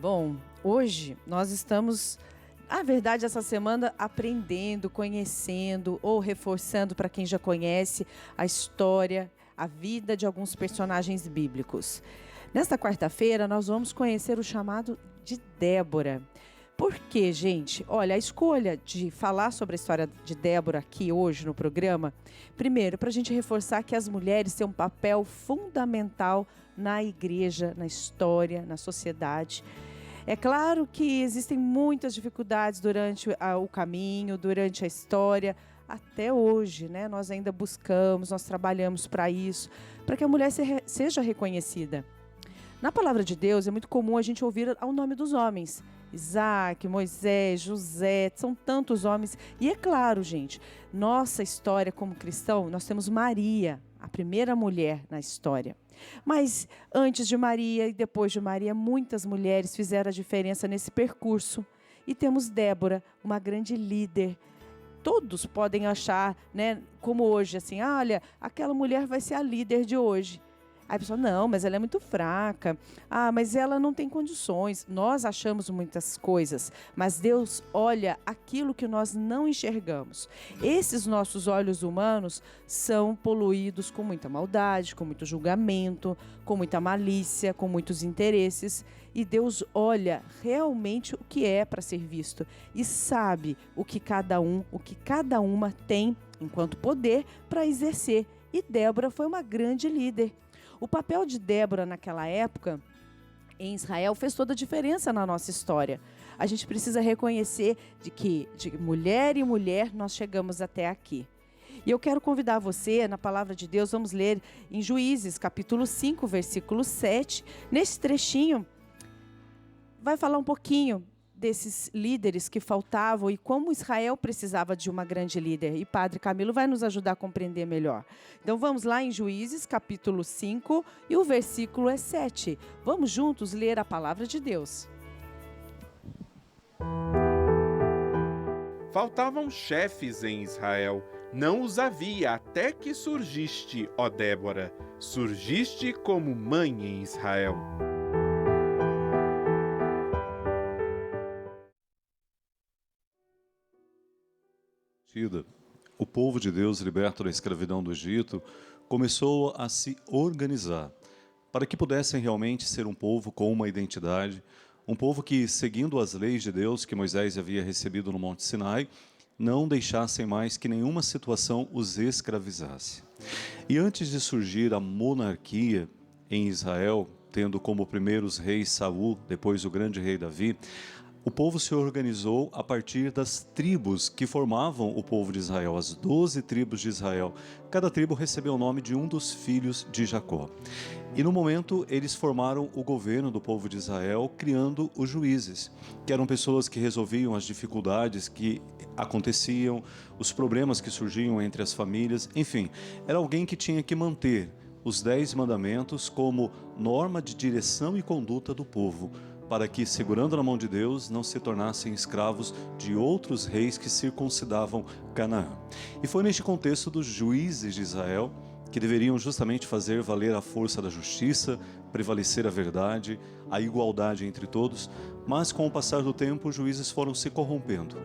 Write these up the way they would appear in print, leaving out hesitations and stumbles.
Bom, hoje nós estamos, na verdade, essa semana aprendendo, conhecendo ou reforçando para quem já conhece a história, a vida de alguns personagens bíblicos. Nesta quarta-feira nós vamos conhecer o chamado de Débora. Por quê, gente? Olha, a escolha de falar sobre a história de Débora aqui hoje no programa, primeiro, para a gente reforçar que as mulheres têm um papel fundamental na igreja, na história, na sociedade. É claro que existem muitas dificuldades durante o caminho, durante a história, até hoje, né? Nós ainda buscamos, nós trabalhamos para isso, para que a mulher seja reconhecida. Na palavra de Deus é muito comum a gente ouvir o nome dos homens. Isaac, Moisés, José, são tantos homens. E é claro, gente, nossa história como cristão, nós temos Maria, a primeira mulher na história. Mas antes de Maria e depois de Maria, muitas mulheres fizeram a diferença nesse percurso. E temos Débora, uma grande líder. Todos podem achar, né, como hoje, assim, olha, aquela mulher vai ser a líder de hoje. Aí a pessoa, não, mas ela é muito fraca. Ah, mas ela não tem condições. Nós achamos muitas coisas, mas Deus olha aquilo que nós não enxergamos. Esses nossos olhos humanos são poluídos com muita maldade, com muito julgamento, com muita malícia, com muitos interesses. E Deus olha realmente o que é para ser visto e sabe o que cada uma tem enquanto poder para exercer. E Débora foi uma grande líder. O papel de Débora naquela época, em Israel, fez toda a diferença na nossa história. A gente precisa reconhecer que de mulher em mulher nós chegamos até aqui. E eu quero convidar você, na palavra de Deus, vamos ler em Juízes, capítulo 5, versículo 7. Nesse trechinho, vai falar um pouquinho desses líderes que faltavam e como Israel precisava de uma grande líder. E Padre Camilo vai nos ajudar a compreender melhor. Então vamos lá em Juízes, capítulo 5, e o versículo é 7. Vamos juntos ler a palavra de Deus. Faltavam chefes em Israel, não os havia até que surgiste, ó Débora, surgiste como mãe em Israel. O povo de Deus, liberto da escravidão do Egito, começou a se organizar para que pudessem realmente ser um povo com uma identidade, um povo que, seguindo as leis de Deus que Moisés havia recebido no Monte Sinai, não deixassem mais que nenhuma situação os escravizasse. E antes de surgir a monarquia em Israel, tendo como primeiros reis Saul, depois o grande rei Davi, o povo se organizou a partir das tribos que formavam o povo de Israel, as 12 tribos de Israel. Cada tribo recebeu o nome de um dos filhos de Jacó. E no momento eles formaram o governo do povo de Israel, criando os juízes, que eram pessoas que resolviam as dificuldades que aconteciam, os problemas que surgiam entre as famílias, enfim, era alguém que tinha que manter os 10 mandamentos como norma de direção e conduta do povo, para que, segurando na mão de Deus, não se tornassem escravos de outros reis que circuncidavam Canaã. E foi neste contexto dos juízes de Israel, que deveriam justamente fazer valer a força da justiça, prevalecer a verdade, a igualdade entre todos, mas com o passar do tempo os juízes foram se corrompendo.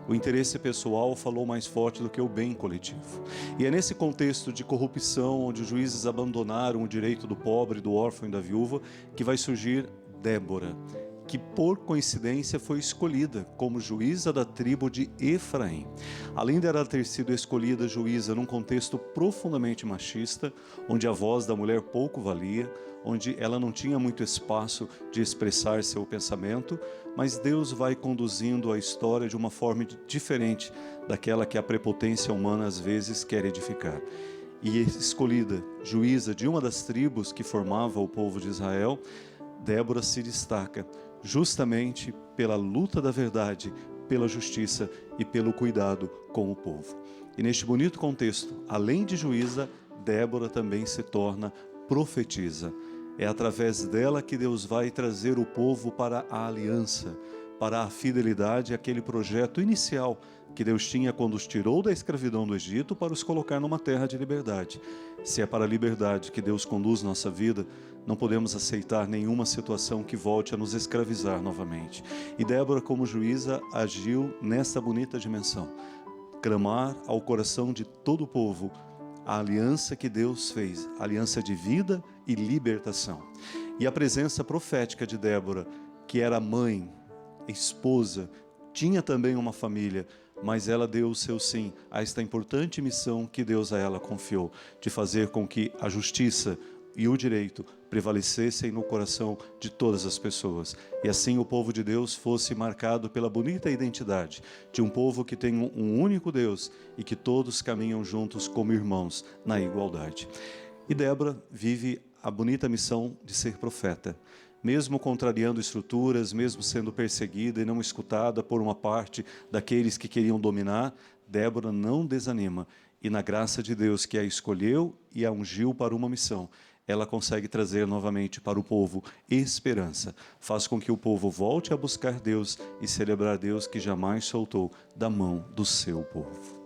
O interesse pessoal falou mais forte do que o bem coletivo. E é nesse contexto de corrupção, onde os juízes abandonaram o direito do pobre, do órfão e da viúva, que vai surgir Débora, que por coincidência foi escolhida como juíza da tribo de Efraim. Além dela ter sido escolhida juíza num contexto profundamente machista, onde a voz da mulher pouco valia, onde ela não tinha muito espaço de expressar seu pensamento, mas Deus vai conduzindo a história de uma forma diferente daquela que a prepotência humana às vezes quer edificar. E escolhida juíza de uma das tribos que formava o povo de Israel, Débora se destaca justamente pela luta da verdade, pela justiça e pelo cuidado com o povo. E neste bonito contexto, além de juíza, Débora também se torna profetisa. É através dela que Deus vai trazer o povo para a aliança, para a fidelidade àquele projeto inicial que Deus tinha quando os tirou da escravidão do Egito para os colocar numa terra de liberdade. Se é para a liberdade que Deus conduz nossa vida, não podemos aceitar nenhuma situação que volte a nos escravizar novamente. E Débora, como juíza, agiu nessa bonita dimensão. Clamar ao coração de todo o povo a aliança que Deus fez, aliança de vida e libertação. E a presença profética de Débora, que era mãe, esposa, tinha também uma família, mas ela deu o seu sim a esta importante missão que Deus a ela confiou, de fazer com que a justiça e o direito prevalecessem no coração de todas as pessoas. E assim o povo de Deus fosse marcado pela bonita identidade de um povo que tem um único Deus e que todos caminham juntos como irmãos na igualdade. E Débora vive a bonita missão de ser profeta. Mesmo contrariando estruturas, mesmo sendo perseguida e não escutada por uma parte daqueles que queriam dominar, Débora não desanima. E na graça de Deus que a escolheu e a ungiu para uma missão, ela consegue trazer novamente para o povo esperança. Faz com que o povo volte a buscar Deus e celebrar Deus que jamais soltou da mão do seu povo.